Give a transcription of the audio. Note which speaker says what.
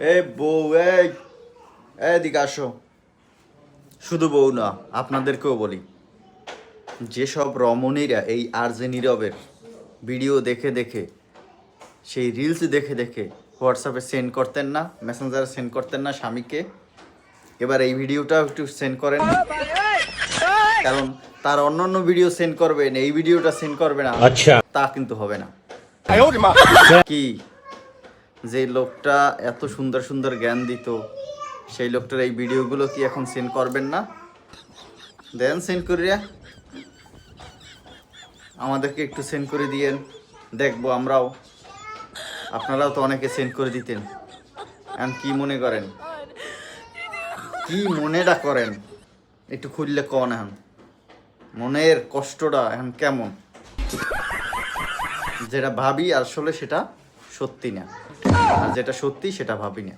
Speaker 1: এই বউ, এদিকে আসো। শুধু বউ না, আপনাদেরকেও বলি, যেসব রমণীরা এই আরজে নীরবের ভিডিও দেখে দেখে, সেই রিলস দেখে দেখে হোয়াটসঅ্যাপে সেন্ড করতেন না, মেসেঞ্জারে সেন্ড করতেন না স্বামীকে, এবার এই ভিডিওটা একটু সেন্ড করেন। কারণ তার অন্যান্য ভিডিও সেন্ড করবেন, এই ভিডিওটা সেন্ড করবে না,
Speaker 2: আচ্ছা,
Speaker 1: তা কিন্তু হবে না। কি যে লোকটা এত সুন্দর সুন্দর জ্ঞান দিত, সেই লোকটার এই ভিডিওগুলো কি এখন সেন্ড করবেন না? দেন সেন্ড করিয়া আমাদেরকে একটু সেন্ড করে দিয়েন, দেখবো আমরাও। আপনারাও তো অনেকে সেন্ড করে দিতেন। এখন কি মনে করেন, কি মনেটা করেন একটু খুললে কন। এখন মনের কষ্টটা এখন কেমন, যেটা ভাবি আসলে সেটা সত্যি না, আর যেটা সত্যি সেটা ভাবি না।